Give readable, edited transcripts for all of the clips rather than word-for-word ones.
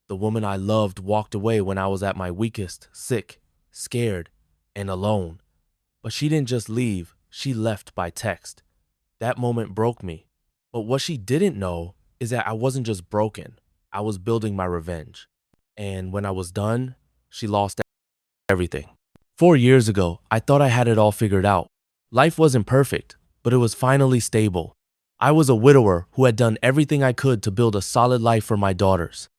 The woman I loved walked away when I was at my weakest, sick, scared, and alone. But she didn't just leave, she left by text. That moment broke me. But what she didn't know is that I wasn't just broken, I was building my revenge. And when I was done, she lost everything. 4 years ago, I thought I had it all figured out. Life wasn't perfect, but it was finally stable. I was a widower who had done everything I could to build a solid life for my daughters.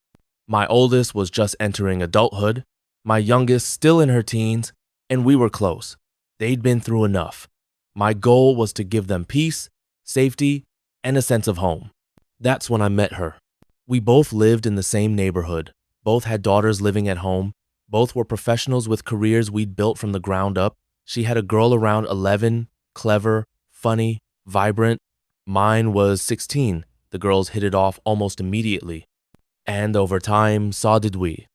My oldest was just entering adulthood, my youngest still in her teens, and we were close. They'd been through enough. My goal was to give them peace, safety, and a sense of home. That's when I met her. We both lived in the same neighborhood. Both had daughters living at home. Both were professionals with careers we'd built from the ground up. She had a girl around 11, clever, funny, vibrant. Mine was 16. The girls hit it off almost immediately. And over time, so did we.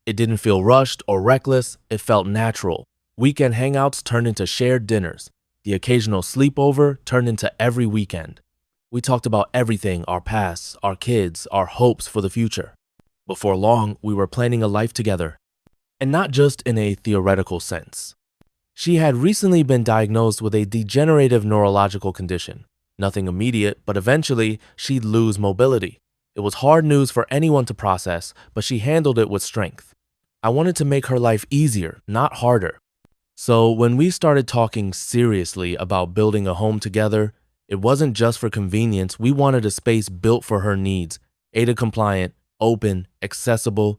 It didn't feel rushed or reckless. It felt natural. Weekend hangouts turned into shared dinners. The occasional sleepover turned into every weekend. We talked about everything, our pasts, our kids, our hopes for the future. Before long, we were planning a life together. And not just in a theoretical sense. She had recently been diagnosed with a degenerative neurological condition. Nothing immediate, but eventually she'd lose mobility. It was hard news for anyone to process, but she handled it with strength. I wanted to make her life easier, not harder. So when we started talking seriously about building a home together, it wasn't just for convenience. We wanted a space built for her needs, ADA compliant, open, accessible,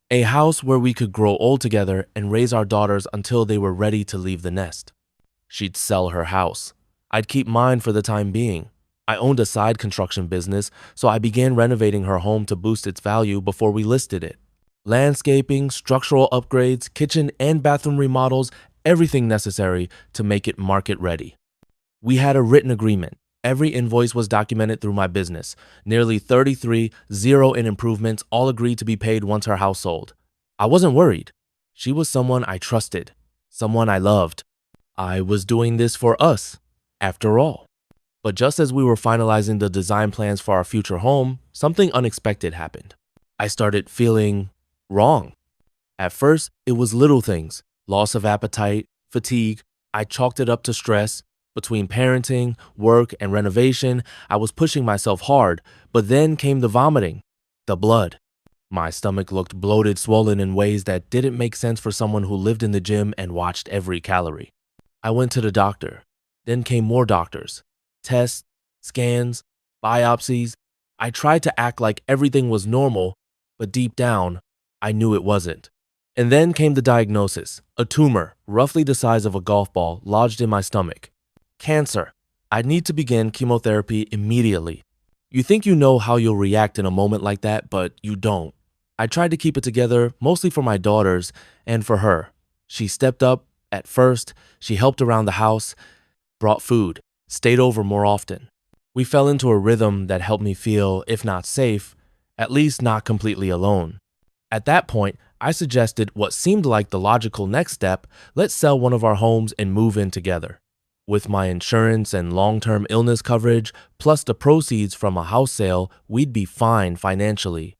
a house where we could grow old together and raise our daughters until they were ready to leave the nest. She'd sell her house. I'd keep mine for the time being. I owned a side construction business, so I began renovating her home to boost its value before we listed it. Landscaping, structural upgrades, kitchen and bathroom remodels, everything necessary to make it market ready. We had a written agreement. Every invoice was documented through my business. Nearly 33, zero in improvements, all agreed to be paid once her house sold. I wasn't worried. She was someone I trusted, someone I loved. I was doing this for us, after all. But just as we were finalizing the design plans for our future home, something unexpected happened. I started feeling wrong. At first, it was little things, loss of appetite, fatigue. I chalked it up to stress. Between parenting, work, and renovation, I was pushing myself hard, but then came the vomiting, the blood. My stomach looked bloated, swollen in ways that didn't make sense for someone who lived in the gym and watched every calorie. I went to the doctor. Then came more doctors. Tests, scans, biopsies. I tried to act like everything was normal, but deep down, I knew it wasn't. And then came the diagnosis, a tumor, roughly the size of a golf ball, lodged in my stomach. Cancer. I'd need to begin chemotherapy immediately. You think you know how you'll react in a moment like that, but you don't. I tried to keep it together, mostly for my daughters and for her. She stepped up. At first, she helped around the house, brought food, stayed over more often. We fell into a rhythm that helped me feel, if not safe, at least not completely alone. At that point, I suggested what seemed like the logical next step: let's sell one of our homes and move in together. With my insurance and long-term illness coverage, plus the proceeds from a house sale, we'd be fine financially.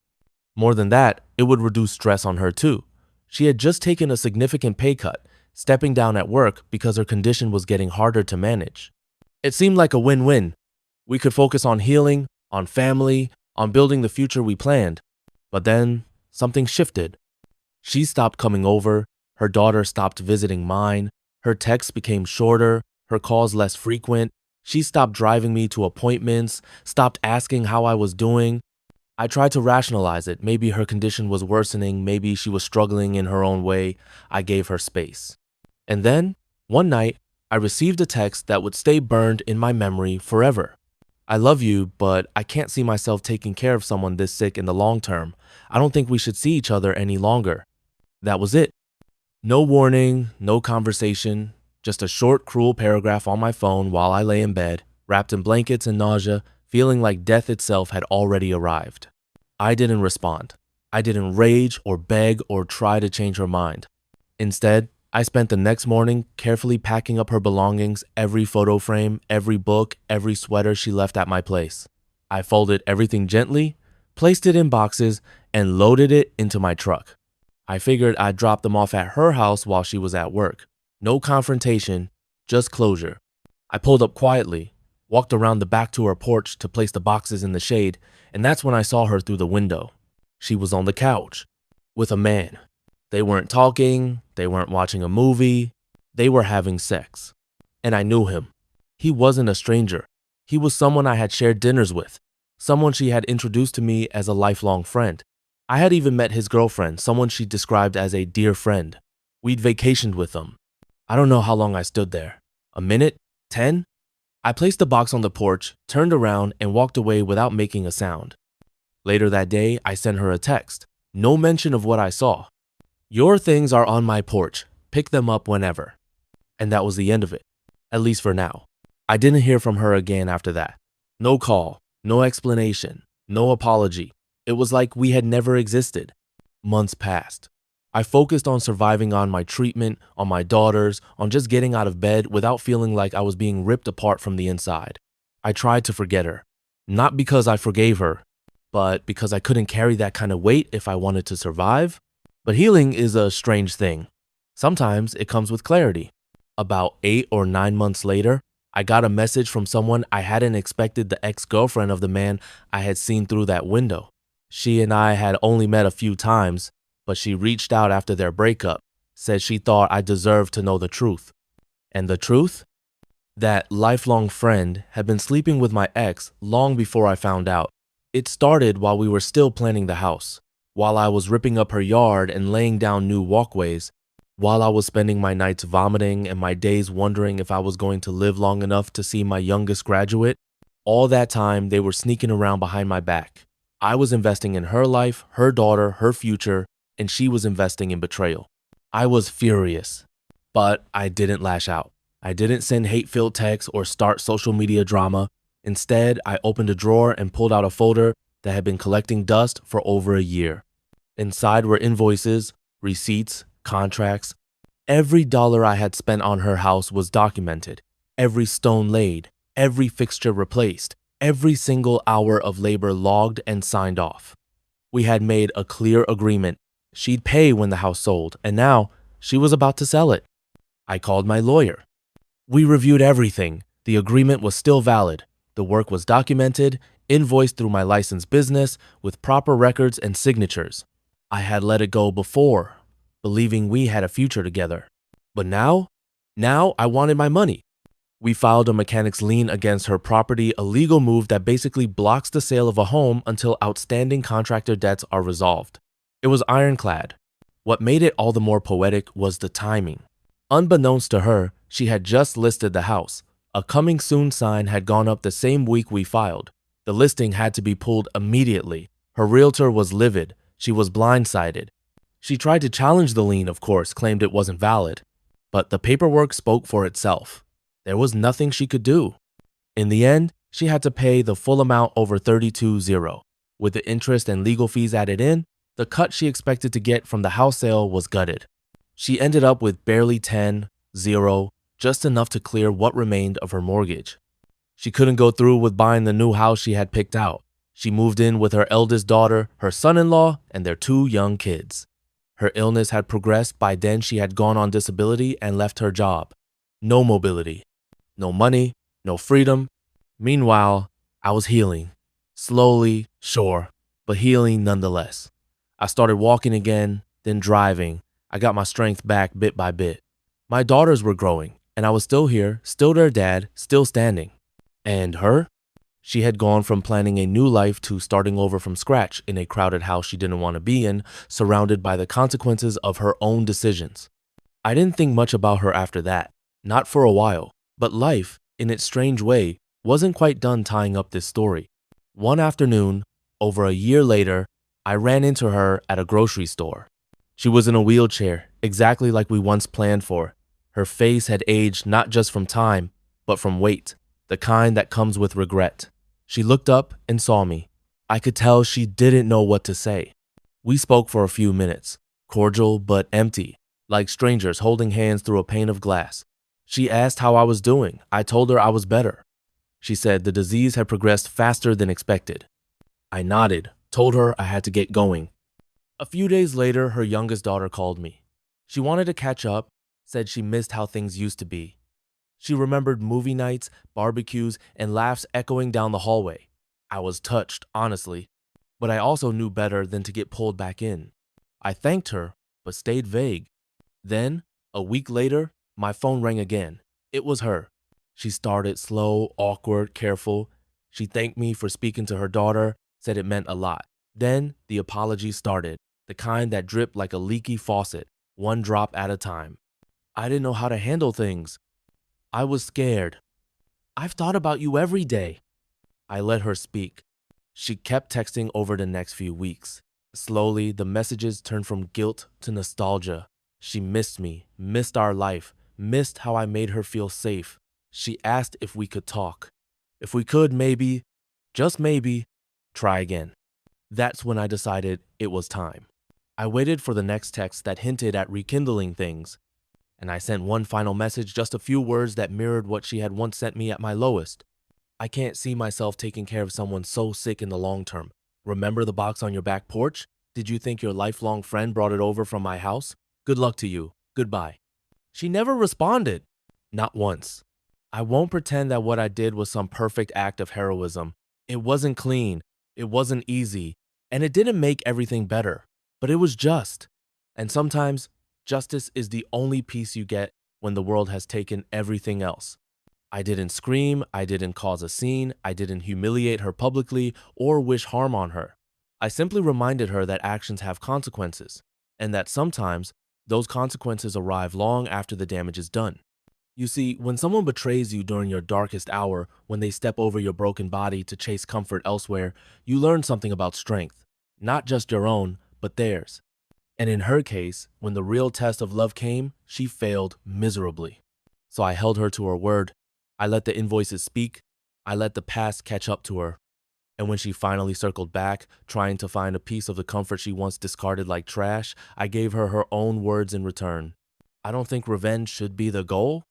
More than that, it would reduce stress on her too. She had just taken a significant pay cut, stepping down at work because her condition was getting harder to manage. It seemed like a win-win. We could focus on healing, on family, on building the future we planned. But then, something shifted. She stopped coming over, her daughter stopped visiting mine, her texts became shorter, her calls less frequent. She stopped driving me to appointments, stopped asking how I was doing. I tried to rationalize it. Maybe her condition was worsening, maybe she was struggling in her own way. I gave her space. And then, one night, I received a text that would stay burned in my memory forever. I love you, but I can't see myself taking care of someone this sick in the long term. I don't think we should see each other any longer. That was it. No warning, no conversation, just a short, cruel paragraph on my phone while I lay in bed, wrapped in blankets and nausea, feeling like death itself had already arrived. I didn't respond. I didn't rage or beg or try to change her mind. Instead, I spent the next morning carefully packing up her belongings, every photo frame, every book, every sweater she left at my place. I folded everything gently, placed it in boxes, and loaded it into my truck. I figured I'd drop them off at her house while she was at work. No confrontation, just closure. I pulled up quietly, walked around the back to her porch to place the boxes in the shade, and that's when I saw her through the window. She was on the couch with a man. They weren't talking, they weren't watching a movie, they were having sex. And I knew him. He wasn't a stranger. He was someone I had shared dinners with, someone she had introduced to me as a lifelong friend. I had even met his girlfriend, someone she described as a dear friend. We'd vacationed with them. I don't know how long I stood there. A minute? 10? I placed the box on the porch, turned around, and walked away without making a sound. Later that day, I sent her a text. No mention of what I saw. Your things are on my porch. Pick them up whenever. And that was the end of it, at least for now. I didn't hear from her again after that. No call, no explanation, no apology. It was like we had never existed. Months passed. I focused on surviving on my treatment, on my daughters, on just getting out of bed without feeling like I was being ripped apart from the inside. I tried to forget her. Not because I forgave her, but because I couldn't carry that kind of weight if I wanted to survive. But healing is a strange thing. Sometimes it comes with clarity. About 8 or 9 months later, I got a message from someone I hadn't expected, the ex-girlfriend of the man I had seen through that window. She and I had only met a few times, but she reached out after their breakup, said she thought I deserved to know the truth. And the truth? That lifelong friend had been sleeping with my ex long before I found out. It started while we were still planning the house, while I was ripping up her yard and laying down new walkways, while I was spending my nights vomiting and my days wondering if I was going to live long enough to see my youngest graduate. All that time, they were sneaking around behind my back. I was investing in her life, her daughter, her future, and she was investing in betrayal. I was furious, but I didn't lash out. I didn't send hate-filled texts or start social media drama. Instead, I opened a drawer and pulled out a folder that had been collecting dust for over a year. Inside were invoices, receipts, contracts. Every dollar I had spent on her house was documented. Every stone laid, every fixture replaced, every single hour of labor logged and signed off. We had made a clear agreement. She'd pay when the house sold, and now she was about to sell it. I called my lawyer. We reviewed everything. The agreement was still valid. The work was documented, invoiced through my licensed business with proper records and signatures. I had let it go before, believing we had a future together. But now I wanted my money. We filed a mechanic's lien against her property, a legal move that basically blocks the sale of a home until outstanding contractor debts are resolved. It was ironclad. What made it all the more poetic was the timing. Unbeknownst to her, she had just listed the house. A coming soon sign had gone up the same week we filed. The listing had to be pulled immediately. Her realtor was livid. She was blindsided. She tried to challenge the lien, of course, claimed it wasn't valid. But the paperwork spoke for itself. There was nothing she could do. In the end, she had to pay the full amount over 32-0. With the interest and legal fees added in, the cut she expected to get from the house sale was gutted. She ended up with barely 10-0, just enough to clear what remained of her mortgage. She couldn't go through with buying the new house she had picked out. She moved in with her eldest daughter, her son-in-law, and their 2 young kids. Her illness had progressed. By then she had gone on disability and left her job. No mobility, no money, no freedom. Meanwhile, I was healing. Slowly, sure, but healing nonetheless. I started walking again, then driving. I got my strength back bit by bit. My daughters were growing, and I was still here, still their dad, still standing. And her? She had gone from planning a new life to starting over from scratch in a crowded house she didn't want to be in, surrounded by the consequences of her own decisions. I didn't think much about her after that, not for a while, but life, in its strange way, wasn't quite done tying up this story. One afternoon, over a year later, I ran into her at a grocery store. She was in a wheelchair, exactly like we once planned for. Her face had aged not just from time, but from weight, the kind that comes with regret. She looked up and saw me. I could tell she didn't know what to say. We spoke for a few minutes, cordial but empty, like strangers holding hands through a pane of glass. She asked how I was doing. I told her I was better. She said the disease had progressed faster than expected. I nodded, Told her I had to get going. A few days later, her youngest daughter called me. She wanted to catch up, said she missed how things used to be. She remembered movie nights, barbecues, and laughs echoing down the hallway. I was touched, honestly, but I also knew better than to get pulled back in. I thanked her, but stayed vague. Then, a week later, my phone rang again. It was her. She started slow, awkward, careful. She thanked me for speaking to her daughter, said it meant a lot. Then, the apology started, the kind that dripped like a leaky faucet, one drop at a time. I didn't know how to handle things. I was scared. I've thought about you every day. I let her speak. She kept texting over the next few weeks. Slowly, the messages turned from guilt to nostalgia. She missed me, missed our life, missed how I made her feel safe. She asked if we could talk. If we could, maybe, just maybe, try again. That's when I decided it was time. I waited for the next text that hinted at rekindling things, and I sent one final message, just a few words that mirrored what she had once sent me at my lowest. I can't see myself taking care of someone so sick in the long term. Remember the box on your back porch? Did you think your lifelong friend brought it over from my house? Good luck to you. Goodbye. She never responded. Not once. I won't pretend that what I did was some perfect act of heroism. It wasn't clean. It wasn't easy. And it didn't make everything better. But it was just. And sometimes, justice is the only peace you get when the world has taken everything else. I didn't scream, I didn't cause a scene, I didn't humiliate her publicly or wish harm on her. I simply reminded her that actions have consequences, and that sometimes those consequences arrive long after the damage is done. You see, when someone betrays you during your darkest hour, when they step over your broken body to chase comfort elsewhere, you learn something about strength. Not just your own, but theirs. And in her case, when the real test of love came, she failed miserably. So I held her to her word. I let the invoices speak. I let the past catch up to her. And when she finally circled back, trying to find a piece of the comfort she once discarded like trash, I gave her her own words in return. I don't think revenge should be the goal,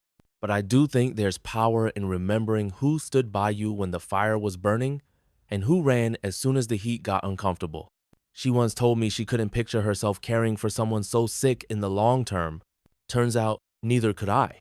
but I do think there's power in remembering who stood by you when the fire was burning and who ran as soon as the heat got uncomfortable. She once told me she couldn't picture herself caring for someone so sick in the long term. Turns out, neither could I.